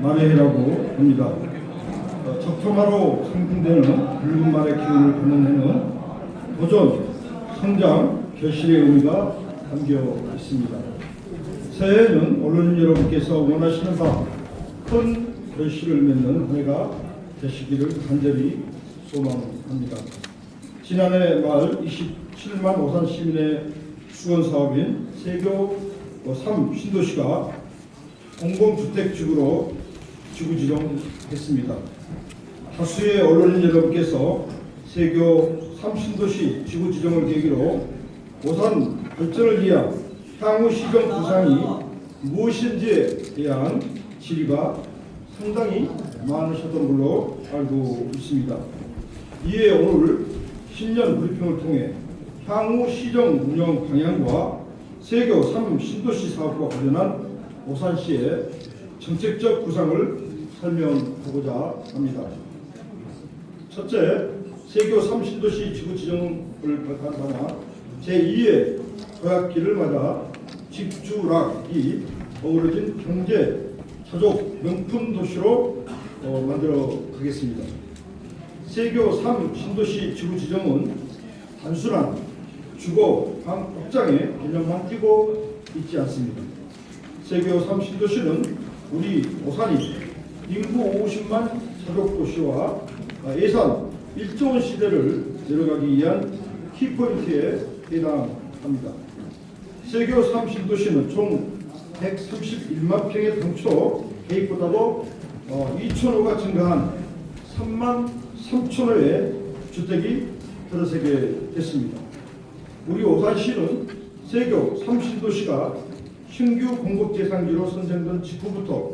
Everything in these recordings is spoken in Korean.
말해라고 합니다. 적토마로 상징되는 붉은 말의 기운을 갖는 해는 도전, 성장, 결실의 의미가 담겨 있습니다. 새해에는 언론인 여러분께서 원하시는 바 큰 결실을 맺는 한 해가 되시기를 간절히 소망합니다. 지난해 말 27만 오산 시민의 수건 사업인 세교 3 신도시가 공공주택지구로 지구 지정했습니다. 다수의 언론인 여러분께서 세교 3 신도시 지구 지정을 계기로 오산 발전을 위한 향후 시정 구상이 무엇인지에 대한 질의가 상당히 많으셨던 걸로 알고 있습니다. 이에 오늘 신년 브리핑을 통해 향후 시정 운영 방향과 세교 3 신도시 사업과 관련한 오산시의 정책적 구상을 설명하고자 합니다. 첫째, 세교 3 신도시 지구 지정을 발표하나 제2의 도약기를 맞아 직주락이 어우러진 경제 차족 명품 도시로 만들어 가겠습니다. 세교 3 신도시 지구 지정은 단순한 주거 확장의 개념만 띄고 있지 않습니다. 세교 3 신도시는 우리 오산이 인구 50만 차족 도시와 예산 1조 원 시대를 내려가기 위한 키포인트에 해당합니다. 세교 3 신도시는 총 131만 평의 당초 계획보다도 2,000호가 증가한 3만 3,000호의 주택이 들어서게 됐습니다. 우리 오산시는 세교 3 신도시가 신규 공급대상지로 선정된 직후부터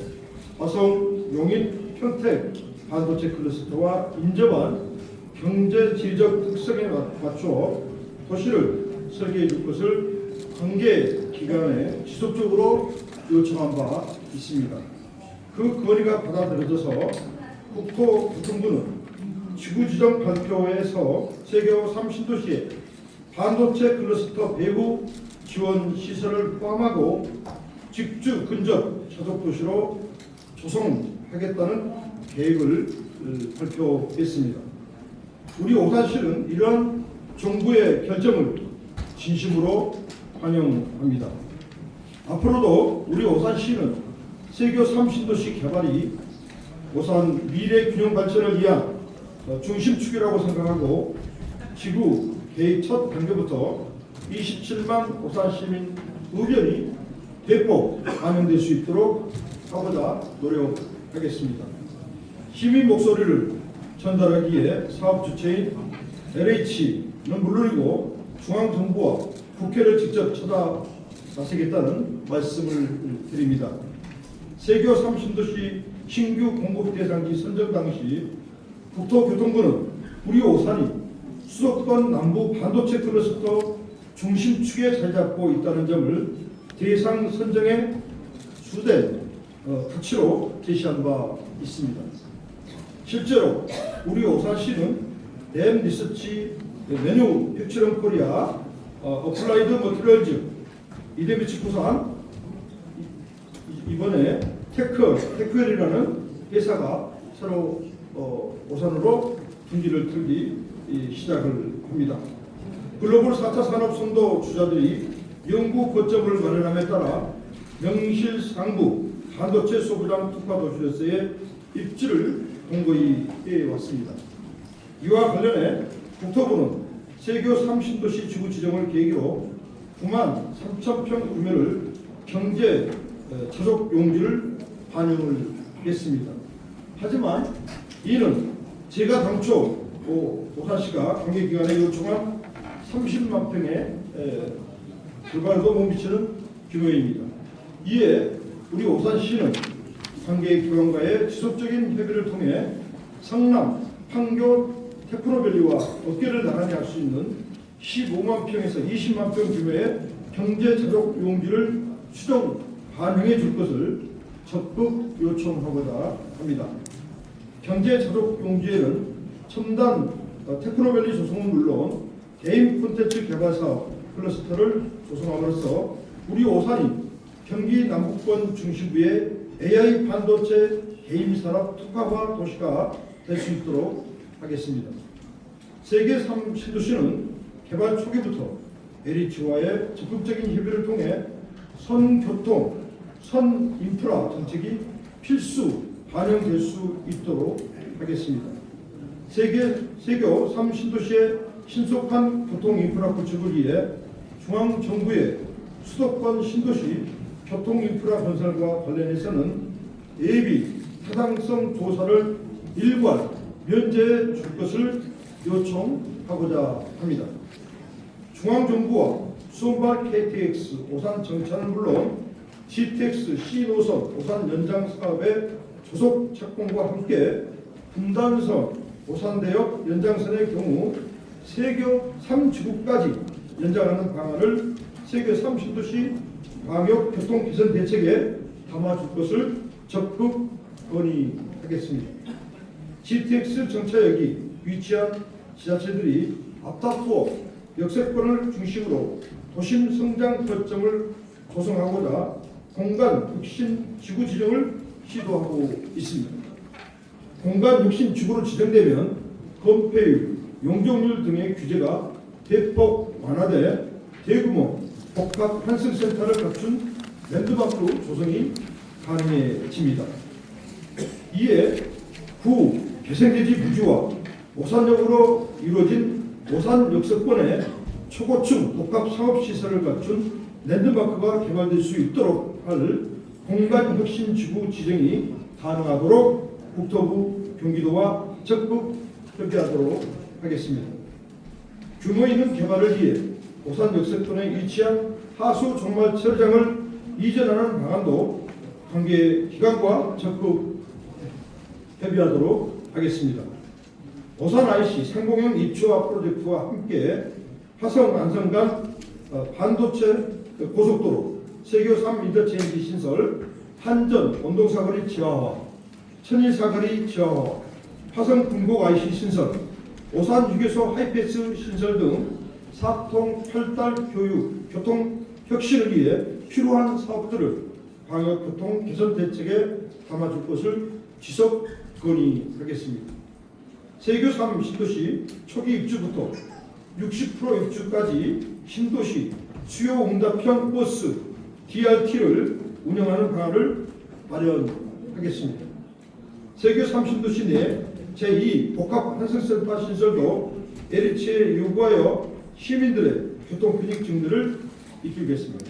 화성, 용인, 평택 반도체 클러스터와 인접한 경제지리적 특성에 맞춰 도시를 설계해 줄 것을 관계 기관에 지속적으로 요청한 바 있습니다. 그 건의가 받아들여져서 국토교통부는 지구지정 발표에서 세교 3 신도시에 반도체 클러스터 배후 지원 시설을 포함하고 직주 근접 차족 도시로 조성하겠다는 계획을 발표했습니다. 우리 오산시는 이러한 정부의 결정을 진심으로 환영합니다. 앞으로도 우리 오산시는 세교 3 신도시 개발이 오산 미래 균형 발전을 위한 중심축이라고 생각하고 지구 계획 첫 단계부터 27만 오산 시민 의견이 대폭 반영될 수 있도록 하고자 노력하겠습니다. 시민 목소리를 전달하기 위해 사업 주체인 LH는 물론이고 중앙정부와 국회를 직접 찾아 나서겠다는 말씀을 드립니다. 세교 3 신도시 신규 공급 대상지 선정 당시 국토교통부는 우리 오산이 수도권 남부 반도체 클러스터 중심축에 자리 잡고 있다는 점을 대상 선정의 주된 가치로 제시한 바 있습니다. 실제로 우리 오산시는 댐 리서치 매뉴팩처링 코리아 어플라이드 머티리얼즈 이데미치 부산 이번에 테크웰이라는 회사가 새로 오산으로 분기를 틀기 시작을 합니다. 글로벌 4차 산업 선도 주자들이 연구 거점을 마련함에 따라 명실상부 반도체 소부장 특화 도시로서의 입지를 공고히 해왔습니다. 이와 관련해 국토부는 세교 3 신도시 지구 지정을 계기로 9만 3천 평 구매를 경제 차족 용지를 반영을 했습니다. 하지만 이는 제가 당초 오산시가 관계기관에 요청한 30만 평에 불과도 못 미치는 규모입니다. 이에 우리 오산시는 관계기관과의 지속적인 협의를 통해 성남, 판교, 테크노밸리와 어깨를 나란히 할 수 있는 15만 평에서 20만 평 규모의 경제 자족 용지를 수정 반영해 줄 것을 적극 요청하고자 합니다. 경제 자족 용지에는 첨단 테크노밸리 조성은 물론 개인 콘텐츠 개발 사업 클러스터를 조성함으로써 우리 오산이 경기 남부권 중심부의 AI 반도체 개인 산업 특화화 도시가 될 수 있도록 하겠습니다. 세계 3 신도시는 개발 초기부터 LH와의 적극적인 협의를 통해 선교통, 선인프라 정책이 필수 반영될 수 있도록 하겠습니다. 세교 3 신도시의 신속한 교통 인프라 구축을 위해 중앙정부의 수도권 신도시 교통 인프라 건설과 관련해서는 예비 타당성 조사를 일괄 면제해 줄 것을 요청하고자 합니다. 중앙정부와 수원발 KTX 오산 정차는 물론 GTX C노선 오산 연장 사업의 조속 착공과 함께 분단선 오산대역 연장선의 경우 세교 3지구까지 연장하는 방안을 세교 3신도시 광역교통 개선 대책에 담아줄 것을 적극 건의하겠습니다. GTX 정차역이 위치한 지자체들이 앞다투어 역세권을 중심으로 도심 성장 거점을 조성하고자 공간 혁신 지구 지정을 시도하고 있습니다. 공간 혁신 지구로 지정되면 건폐율, 용적률 등의 규제가 대폭 완화돼 대규모 복합 환승센터를 갖춘 랜드마크 조성이 가능해집니다. 이에 구 개성대지 부지와 오산역으로 이루어진 오산 역세권의 초고층 복합 상업시설을 갖춘 랜드마크가 개발될 수 있도록 할 공간 혁신 지구 지정이 가능하도록 국토부 경기도와 적극 협의하도록 하겠습니다. 규모 있는 개발을 위해 오산 역세권에 위치한 하수 종말 처리장을 이전하는 방안도 관계 기관과 적극 협의하도록 하겠습니다. 오산 IC 상공형 입추화 프로젝트와 함께 화성 안성 간 반도체 고속도로 세교 3 인터체인지 신설, 한전 원동사거리 지하화, 천일사거리 지하화, 화성 군곡 IC 신설, 오산 휴게소 하이패스 신설 등 사통 8달 교육, 교통 혁신을 위해 필요한 사업들을 광역교통 개선 대책에 담아줄 것을 지속 건의하겠습니다. 세교 3 신도시 초기 입주부터 60% 입주까지 신도시 수요 응답형 버스 DRT를 운영하는 방안을 마련하겠습니다. 세교 3 신도시 내 제2 복합 환승센터 신설도 LH에 요구하여 시민들의 교통 편익 증대를 이끌겠습니다.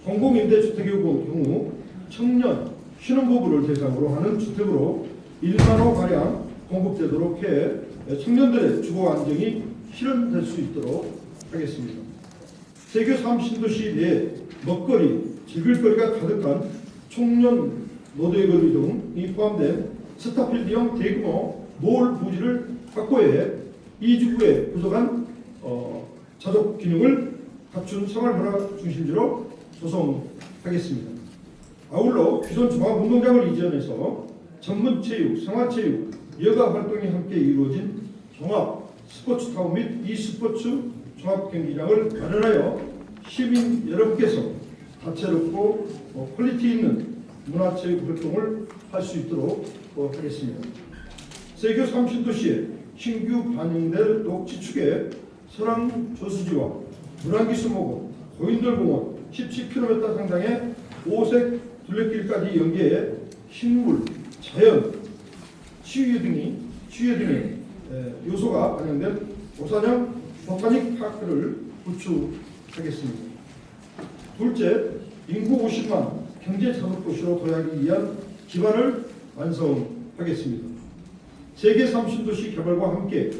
공공임대주택의 경우 청년 신혼부부를 대상으로 하는 주택으로 1만 호 가량 공급되도록 해 청년들의 주거 안정이 실현될 수 있도록 하겠습니다. 세교 3 신도시 내 먹거리, 즐길거리가 가득한 청년 노대거리 등이 포함된 스타필드형 대규모 몰 부지를 확보해 이주구에 부족한 자족 기능을 갖춘 생활문화 중심지로 조성하겠습니다. 아울러 기존 종합운동장을 이전해서 전문체육, 생활체육, 여가 활동이 함께 이루어진 종합 스포츠타운 및 e스포츠 종합경기장을 마련하여 시민 여러분께서 다채롭고 퀄리티 있는 문화체육 활동을 할 수 있도록 하겠습니다. 세교 3 신도시에 신규 반영될 녹지축에 서랑 저수지와 문안기수목원, 고인돌공원 17km 상당의 5색 둘레길까지 연계해 식물, 자연, 치유 등의 요소가 반영된 오산형 보타닉 파크를 구축하겠습니다. 둘째, 인구 50만 경제 자국 도시로 도약하기 위한 기반을 완성하겠습니다. 세계 3 신도시 개발과 함께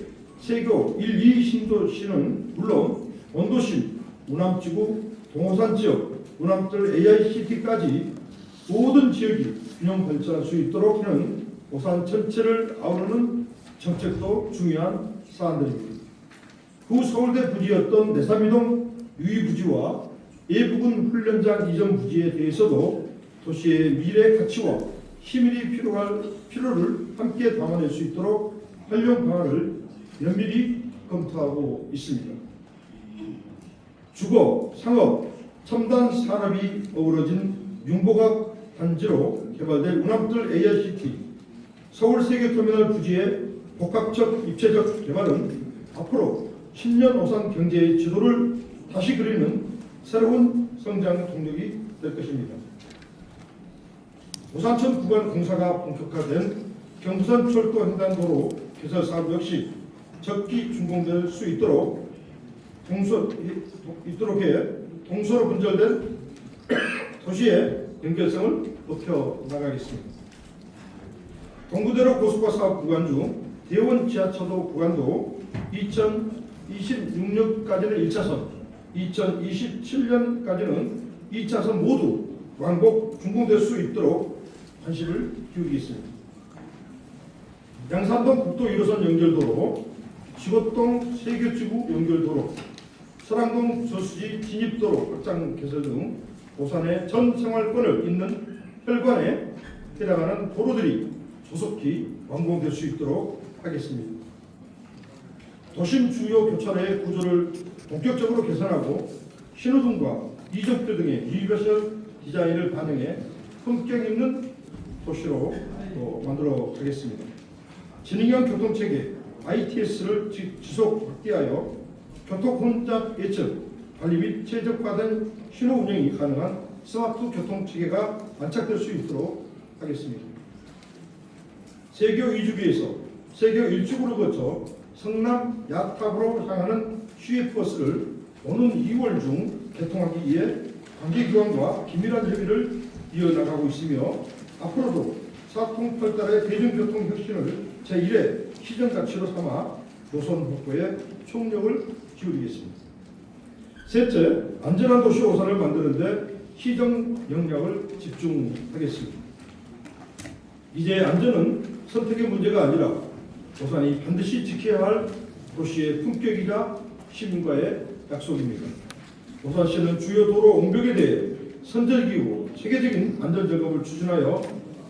세교 1, 2 신도시는 물론 원도심, 우남지구, 동호산 지역, 우남들 AICT까지 모든 지역이 균형 발전할 수 있도록 하는 오산 전체를 아우르는 정책도 중요한 사안들입니다. 구 서울대 부지였던 내삼이동 유이부지와 예부군 훈련장 이전 부지에 대해서도 도시의 미래 가치와 시민이 필요를 함께 담아낼 수 있도록 활용 방안을 면밀히 검토하고 있습니다. 주거, 상업, 첨단 산업이 어우러진 융복합 단지로 개발될 운암뜰 AICT 서울 세계터미널 부지의 복합적 입체적 개발은 앞으로 신년 오산 경제의 지도를 다시 그리는 새로운 성장 동력이 될 것입니다. 오산천 구간 공사가 본격화된 경부선 철도 횡단도로 개설 사업 역시 적기 준공될 수 있도록 해 동서로 분절된 도시의 연결성을 높여 나가겠습니다. 동부대로 고속화 사업 구간 중 대원 지하차도 구간도 2026년까지는 1차선, 2027년까지는 2차선 모두 완곡 준공될 수 있도록 관심을 기울이겠습니다. 양산동 국도 1호선 연결도로, 지곡동 세교지구 연결도로, 설안동 저수지 진입도로 확장 개설 등 오산의 전 생활권을 잇는 혈관에 해당하는 도로들이 조속히 완공될 수 있도록 하겠습니다. 도심 주요 교차로의 구조를 본격적으로 개선하고 신호등과 이정표 등의 유니버셜 디자인을 반영해 품격 있는 도시로 만들어 가겠습니다. 지능형 교통체계 ITS를 지속 확대하여 교통 혼잡 예측, 관리 및 최적화된 신호 운영이 가능한 스마트 교통체계가 안착될 수 있도록 하겠습니다. 세교 2주기에서 세교 1축으로 거쳐 성남 야탑으로 향하는 시외버스를 오는 2월 중 개통하기 위해 관계기관과 긴밀한 협의를 이어나가고 있으며 앞으로도 사통팔달의 대중교통 혁신을 제1의 시정가치로 삼아 노선 확보에 총력을 기울이겠습니다. 셋째, 안전한 도시 오산을 만드는 데 시정 역량을 집중하겠습니다. 이제 안전은 선택의 문제가 아니라 오산이 반드시 지켜야 할 도시의 품격이자 시민과의 약속입니다. 오산시는 주요 도로 옹벽에 대해 선제기구 체계적인 안전점검을 추진하여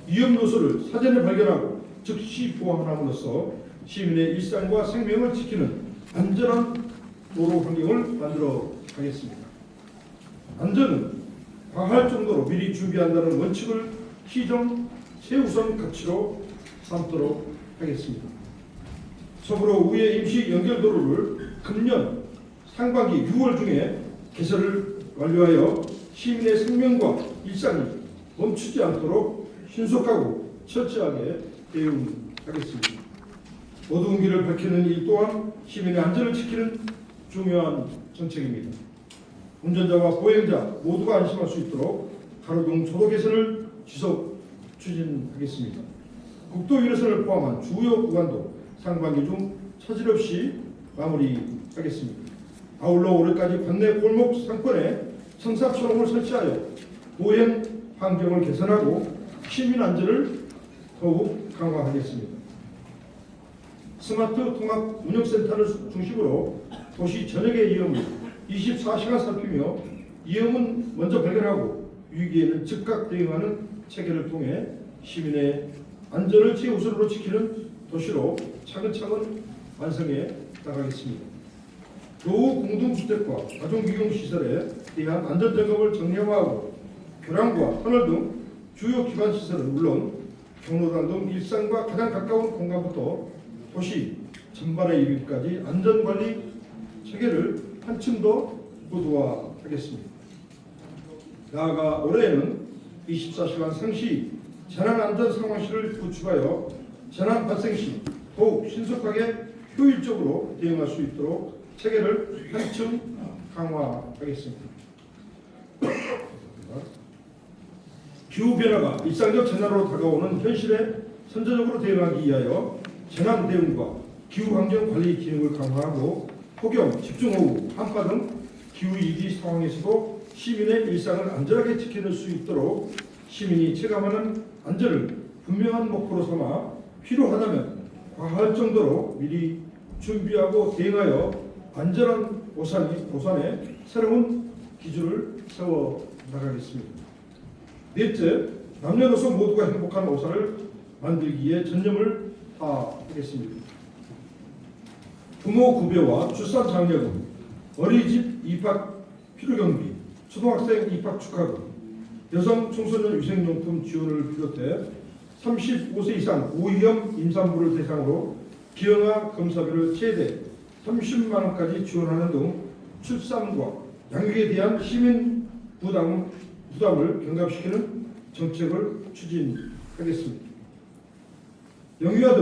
위험 요소를 사전에 발견하고 즉시 보완함으로써 시민의 일상과 생명을 지키는 안전한 도로 환경을 만들어 가겠습니다. 안전은 과할 정도로 미리 준비한다는 원칙을 시정 최우선 가치로 삼도록 하겠습니다. 서부로 우회 임시 연결도로를 금년 상반기 6월 중에 개설을 완료하여 시민의 생명과 일상이 멈추지 않도록 신속하고 철저하게 대응하겠습니다. 어두운 길을 밝히는 일 또한 시민의 안전을 지키는 중요한 정책입니다. 운전자와 보행자 모두가 안심할 수 있도록 가로등 조도 개선을 지속 추진하겠습니다. 국도 1호선을 포함한 주요 구간도 상반기 중 차질 없이 마무리하겠습니다. 아울러 올해까지 관내 골목 상권에 청사초롱을 설치하여 보행 환경을 개선하고 시민 안전을 더욱 강화하겠습니다. 스마트 통합 운영센터를 중심으로 도시 전역의 위험을 24시간 살피며 위험은 먼저 발견하고 위기에는 즉각 대응하는 체계를 통해 시민의 안전을 최우선으로 지키는 도시로 차근차근 완성해 나가겠습니다. 노후 공동주택과 가정기용시설에 대한 안전점검을 정량화하고 교량과 터널 등 주요 기반시설은 물론 경로당 등 일상과 가장 가까운 공간부터 도시 전반에 이르기까지 안전관리 체계를 한층 더 고도화하겠습니다. 나아가 올해에는 24시간 상시 재난안전상황실을 구축하여 재난 발생 시 더욱 신속하게 효율적으로 대응할 수 있도록 체계를 한층 강화하겠습니다. 기후변화가 일상적 재난으로 다가오는 현실에 선제적으로 대응하기 위하여 재난 대응과 기후환경 관리 기능을 강화하고 폭염, 집중호우, 한파 등 기후위기 상황에서도 시민의 일상을 안전하게 지켜낼 수 있도록 시민이 체감하는 안전을 분명한 목표로 삼아 필요하다면 과할 정도로 미리 준비하고 대응하여 안전한 오산의 새로운 기준을 세워 나가겠습니다. 넷째, 남녀노소 모두가 행복한 오산을 만들기에 전념을 다하겠습니다. 부모 급여와 출산 장려금, 어린이집 입학 필요경비, 초등학생 입학 축하금, 여성 청소년 위생용품 지원을 비롯해 35세 이상 고위험 임산부를 대상으로 기형아 검사비를 최대 30만 원까지 지원하는 등 출산과 양육에 대한 시민 부담을 경감시키는 정책을 추진하겠습니다. 영유아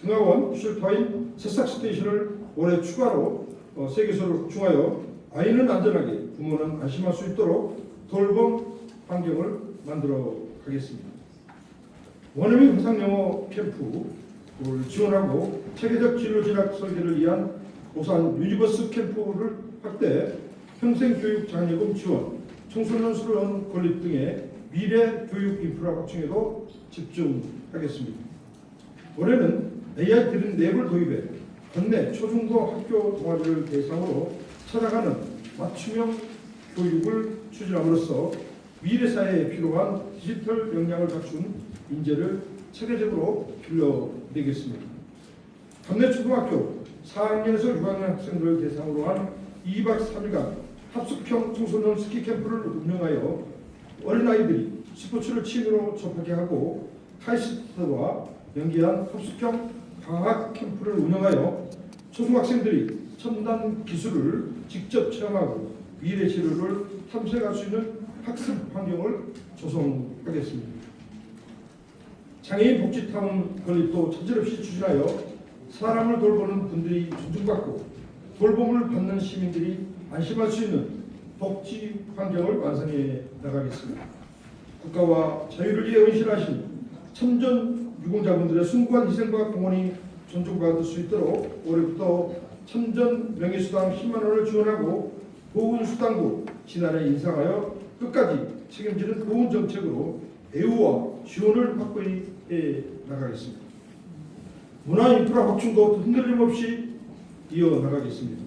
등하원 쉘터인 새싹 스테이션을 올해 추가로 3개소를 확충하여 아이는 안전하게 부모는 안심할 수 있도록 돌봄 환경을 만들어 가겠습니다. 원어민 화상영어 캠프를 지원하고 체계적 진로 진학 설계를 위한 오산 유니버스 캠프를 확대, 평생교육 장려금 지원, 청소년 수련 건립 등의 미래 교육 인프라 확충에도 집중하겠습니다. 올해는 AI 드림 랩을 도입해 관내 초중고 학교 동아리를 대상으로 찾아가는 맞춤형 교육을 추진함으로써 미래 사회에 필요한 디지털 역량을 갖춘 인재를 체계적으로 길러내겠습니다. 관내 초등학교 4학년에서 6학년 학생들을 대상으로 한 2박 3일간 합숙형 청소년 스키 캠프를 운영하여 어린아이들이 스포츠를 취미로 접하게 하고 카이스트와 연계한 합숙형 과학 캠프를 운영하여 초중학생들이 첨단 기술을 직접 체험하고 미래 진로를 탐색할 수 있는 학습 환경을 조성하겠습니다. 장애인 복지타운 건립도 차질없이 추진하여 사람을 돌보는 분들이 존중받고 돌봄을 받는 시민들이 안심할 수 있는 복지 환경을 완성해 나가겠습니다. 국가와 자유를 위해 헌신하신 참전 유공자분들의 숭고한 희생과 공헌이 존중받을 수 있도록 올해부터 참전 명예수당 10만 원을 지원하고 보훈수당도 지난해 인상하여 끝까지 책임지는 보훈 정책으로 애우와 지원을 확보해 나가겠습니다. 문화 인프라 확충도 흔들림 없이 이어나가겠습니다.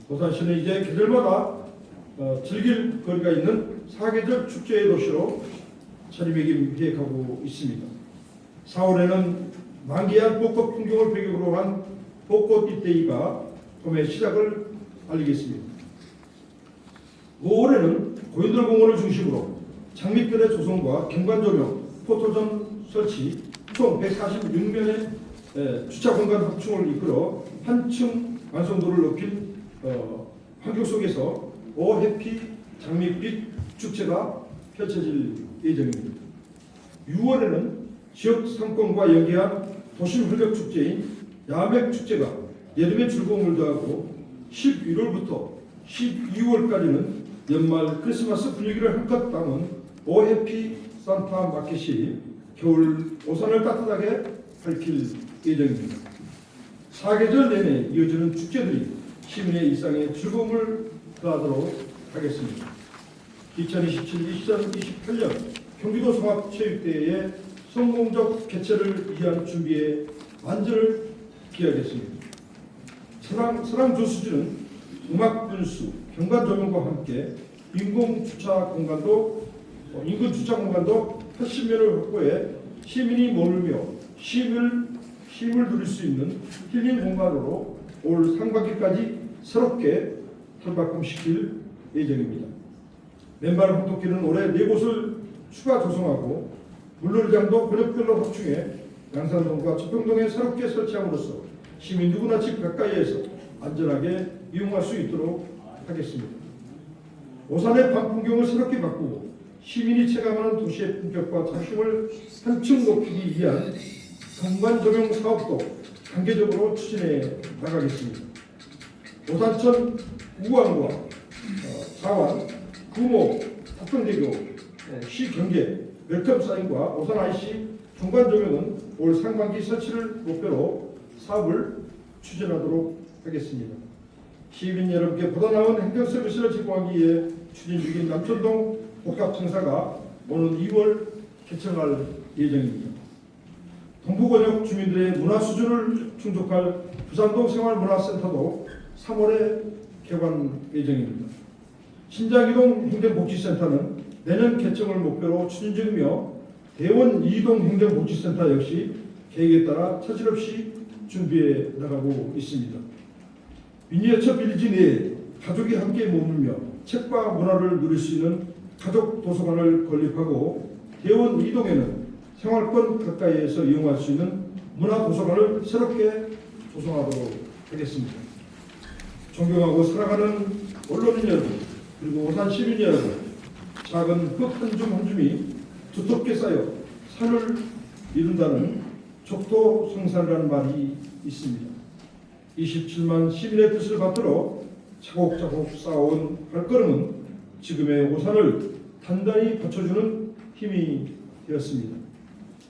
오산시는 이제 계절마다 즐길 거리가 있는 사계절 축제의 도시로 자리매김해 가고 있습니다. 4월에는 만개한 벚꽃 풍경을 배경으로 한 벚꽃 잇대기가 봄의 시작을 알리겠습니다. 5월에는 고인돌공원을 중심으로 장미별의 조성과 경관조명, 포토존 설치, 총 146명의 주차 공간 확충을 이끌어 한층 완성도를 높인 환경 속에서 오해피 장밋빛 축제가 펼쳐질 예정입니다. 6월에는 지역 상권과 연계한 도심 활력 축제인 야맥 축제가 여름의 즐거움을 더하고 11월부터 12월까지는 연말 크리스마스 분위기를 한껏 담은 오해피 산타 마켓이 겨울 오산을 따뜻하게 밝힐 예정입니다. 사계절 내내 이어지는 축제들이 시민의 일상에 즐거움을 더하도록 하겠습니다. 2027-2028년 경기도 종합체육대회의 성공적 개최를 위한 준비에 만전을 기하겠습니다. 서랑 조수지는 음악 분수, 경관 조명과 함께 인근 주차 공간도 80면을 확보해 시민이 머물며 쉼을 누릴 수 있는 힐링 공간으로 올 상반기까지 새롭게 탈바꿈시킬 예정입니다. 맨발 홍토길은 올해 4곳을 추가 조성하고 물놀이장도 권역별로 확충해 양산동과 초평동에 새롭게 설치함으로써 시민 누구나 집 가까이에서 안전하게 이용할 수 있도록 하겠습니다. 오산의 밤 풍경을 새롭게 바꾸고 시민이 체감하는 도시의 품격과 장점을 한층 높이기 위한 경관 조명 사업도 단계적으로 추진해 나가겠습니다. 오산천 우안과 자완, 구모, 합평대교, 시경계, 웰컴 사인과 오산 IC 경관 조명은 올 상반기 설치를 목표로 사업을 추진하도록 하겠습니다. 시민 여러분께 보다 나은 행정 서비스를 제공하기 위해 추진 중인 남천동 복합청사가 오는 2월 개청할 예정입니다. 동부권역 주민들의 문화 수준을 충족할 부산동 생활문화센터도 3월에 개관 예정입니다. 신장이동 행정복지센터는 내년 개청을 목표로 추진 중이며 대원 이동 행정복지센터 역시 계획에 따라 차질 없이 준비해 나가고 있습니다. 미니어처 빌리지 내에 가족이 함께 머물며 책과 문화를 누릴 수 있는 가족 도서관을 건립하고 대원 이동에는 생활권 가까이에서 이용할 수 있는 문화도서관을 새롭게 조성하도록 하겠습니다. 존경하고 사랑하는 언론인 여러분, 그리고 오산 시민 여러분, 작은 흙 한 줌 한 줌이 두텁게 쌓여 산을 이룬다는 족토성산이라는 말이 있습니다. 27만 시민의 뜻을 받들어 차곡차곡 쌓아온 발걸음은 지금의 오산을 단단히 받쳐주는 힘이 되었습니다.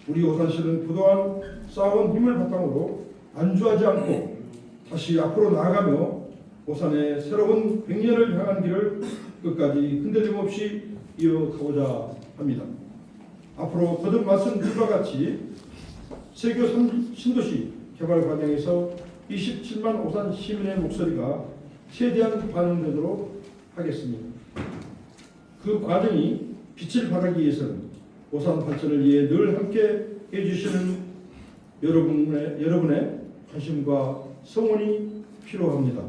우리 오산시는 그동안 쌓아온 힘을 바탕으로 안주하지 않고 다시 앞으로 나아가며 오산의 새로운 100년을 향한 길을 끝까지 흔들림 없이 이어가고자 합니다. 앞으로 거듭 말씀드린 바와 같이 세교 신도시 개발 과정에서 27만 오산 시민의 목소리가 최대한 반영되도록 하겠습니다. 그 과정이 빛을 발하기 위해서는 오산 발전을 위해 늘 함께 해주시는 여러분의 관심과 성원이 필요합니다.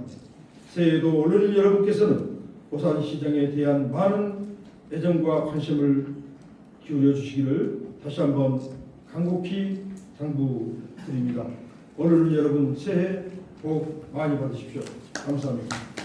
새해에도 언론인 여러분께서는 오산시장에 대한 많은 애정과 관심을 기울여 주시기를 다시 한번 간곡히 당부드립니다. 언론인 여러분 새해 복 많이 받으십시오. 감사합니다.